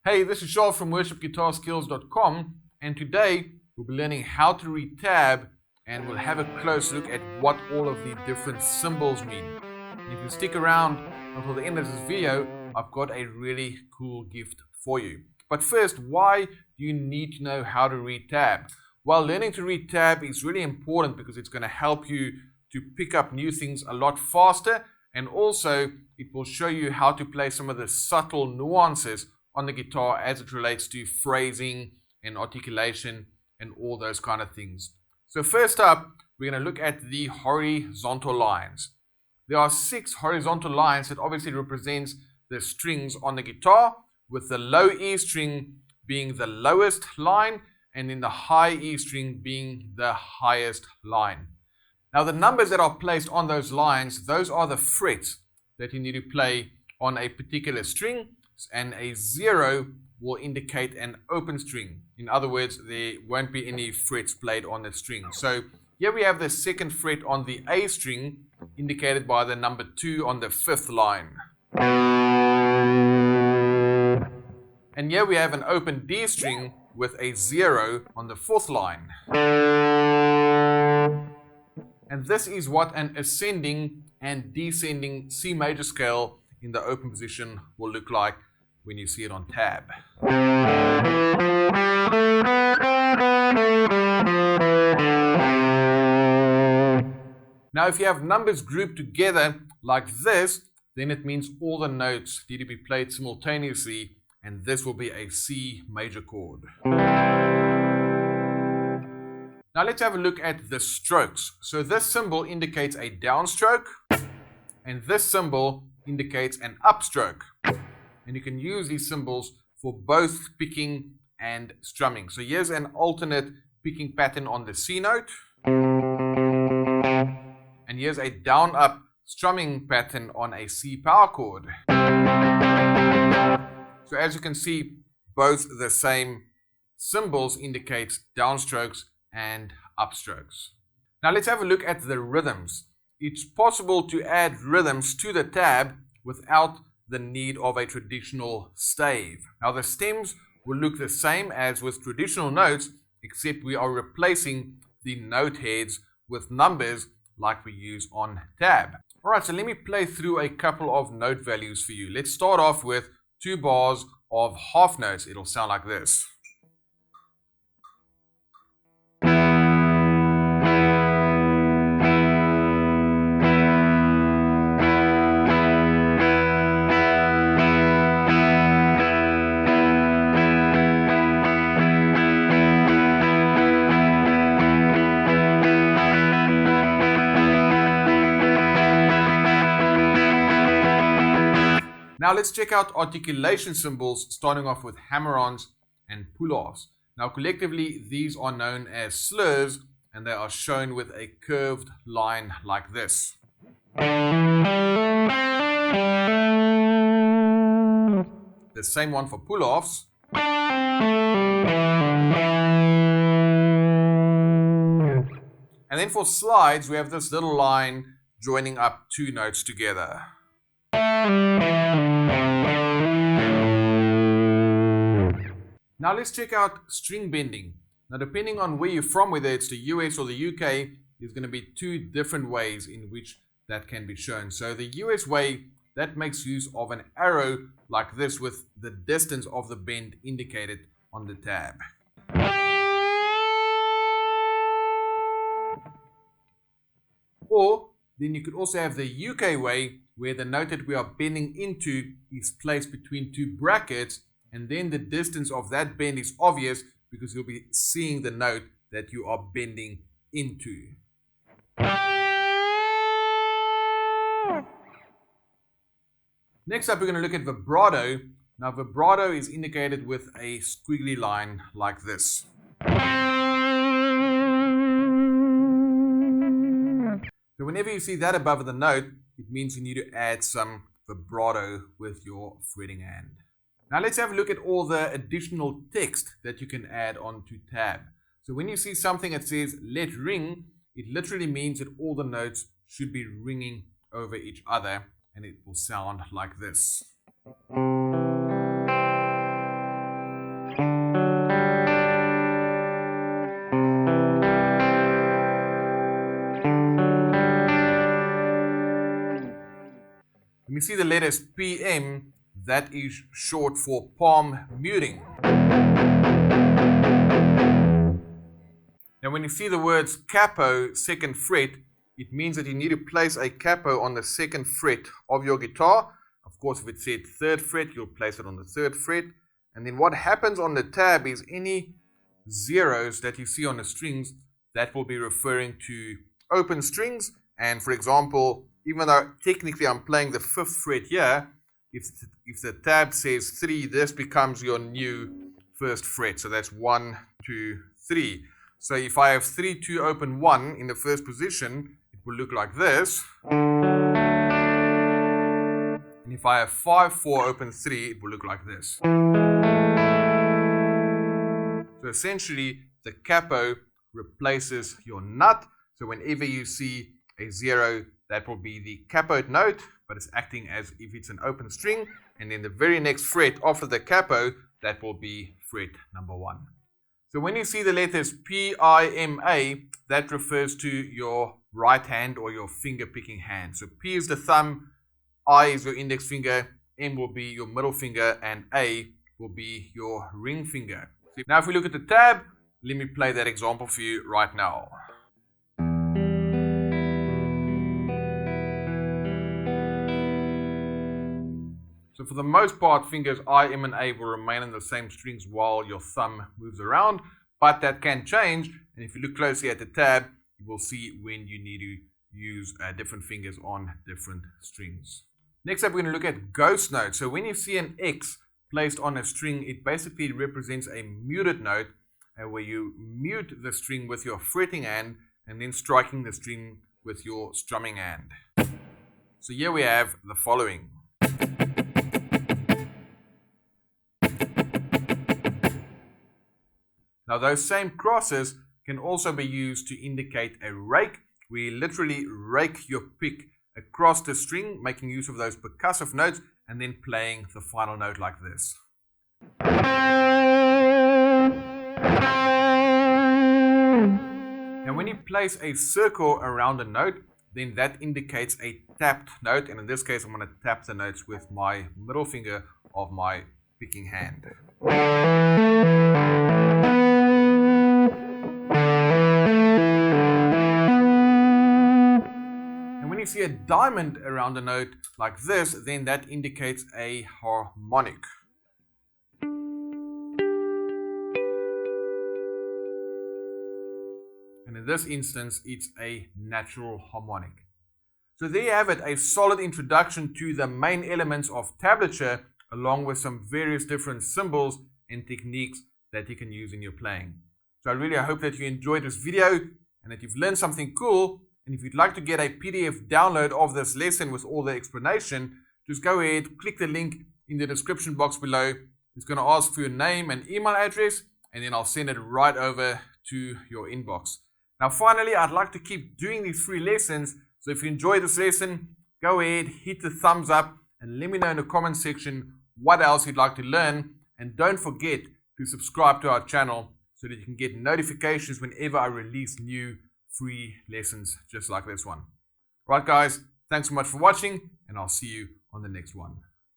Hey, this is Charles from worshipguitarskills.com, and today we'll be learning how to read tab, and we'll have a close look at what all of the different symbols mean. And if you stick around until the end of this video, I've got a really cool gift for you. But first, why do you need to know how to read tab? Well, learning to read tab is really important because it's going to help you to pick up new things a lot faster, and also it will show you how to play some of the subtle nuances on the guitar as it relates to phrasing and articulation and all those kind of things. So first up, we're going to look at the horizontal lines. There are 6 horizontal lines that obviously represents the strings on the guitar, with the low E string being the lowest line and then the high E string being the highest line. Now the numbers that are placed on those lines, those are the frets that you need to play on a particular string, and a 0 will indicate an open string. In other words, there won't be any frets played on the string. So here we have the 2nd fret on the A string, indicated by the number 2 on the 5th line. And here we have an open D string with a 0 on the 4th line. And this is what an ascending and descending C major scale in the open position will look like when you see it on tab. Now if you have numbers grouped together like this, then it means all the notes need to be played simultaneously, and this will be a C major chord. Now let's have a look at the strokes. So this symbol indicates a downstroke, and this symbol indicates an upstroke. And you can use these symbols for both picking and strumming. So here's an alternate picking pattern on the C note. And here's a down-up strumming pattern on a C power chord. So as you can see, both the same symbols indicate downstrokes and upstrokes. Now let's have a look at the rhythms. It's possible to add rhythms to the tab without the need of a traditional stave. Now the stems will look the same as with traditional notes, except we are replacing the note heads with numbers like we use on tab. Alright, so let me play through a couple of note values for you. Let's start off with 2 bars of half notes. It'll sound like this. Now let's check out articulation symbols, starting off with hammer-ons and pull-offs. Now collectively these are known as slurs, and they are shown with a curved line like this. The same one for pull-offs. And then for slides we have this little line joining up 2 notes together. Now let's check out string bending. Now depending on where you're from, whether it's the US or the UK, there's going to be 2 different ways in which that can be shown. So the US way, that makes use of an arrow like this with the distance of the bend indicated on the tab. Or then you could also have the UK way, where the note that we are bending into is placed between 2 brackets, and then the distance of that bend is obvious because you'll be seeing the note that you are bending into. Next up, we're going to look at vibrato. Now vibrato is indicated with a squiggly line like this. So whenever you see that above the note, it means you need to add some vibrato with your fretting hand. Now let's have a look at all the additional text that you can add onto tab. So when you see something that says let ring, it literally means that all the notes should be ringing over each other, and it will sound like this. When you see the letters PM, that is short for palm muting. Now when you see the words capo, second fret, it means that you need to place a capo on the second fret of your guitar. Of course, if it said third fret, you'll place it on the third fret. And then what happens on the tab is any zeros that you see on the strings, that will be referring to open strings. And for example, even though technically I'm playing the 5th fret here, if the tab says 3, this becomes your new 1st fret. So that's 1, 2, 3. So if I have 3, 2, open 1 in the first position, it will look like this. And if I have 5, 4, open 3, it will look like this. So essentially, the capo replaces your nut. So whenever you see a 0, that will be the capoed note, but it's acting as if it's an open string. And then the very next fret after the capo, that will be fret number 1. So when you see the letters P-I-M-A, that refers to your right hand or your finger picking hand. So P is the thumb, I is your index finger, M will be your middle finger, and A will be your ring finger. Now if we look at the tab, let me play that example for you right now. So for the most part, fingers I, M, and A will remain in the same strings while your thumb moves around, but that can change. And if you look closely at the tab, you will see when you need to use different fingers on different strings. Next up, we're going to look at ghost notes. So when you see an X placed on a string, it basically represents a muted note where you mute the string with your fretting hand and then striking the string with your strumming hand. So here we have the following. Now those same crosses can also be used to indicate a rake, where you literally rake your pick across the string, making use of those percussive notes and then playing the final note like this. Now when you place a circle around a note, then that indicates a tapped note, and in this case I'm going to tap the notes with my middle finger of my picking hand. When you see a diamond around a note like this, then that indicates a harmonic. And in this instance, it's a natural harmonic. So there you have it, a solid introduction to the main elements of tablature, along with some various different symbols and techniques that you can use in your playing. So I hope that you enjoyed this video and that you've learned something cool. And if you'd like to get a PDF download of this lesson with all the explanation, just go ahead, click the link in the description box below. It's going to ask for your name and email address, and then I'll send it right over to your inbox. Now finally, I'd like to keep doing these free lessons, so if you enjoyed this lesson, go ahead, hit the thumbs up, and let me know in the comment section what else you'd like to learn. And don't forget to subscribe to our channel so that you can get notifications whenever I release new free lessons just like this one. Right guys, thanks so much for watching, and I'll see you on the next one.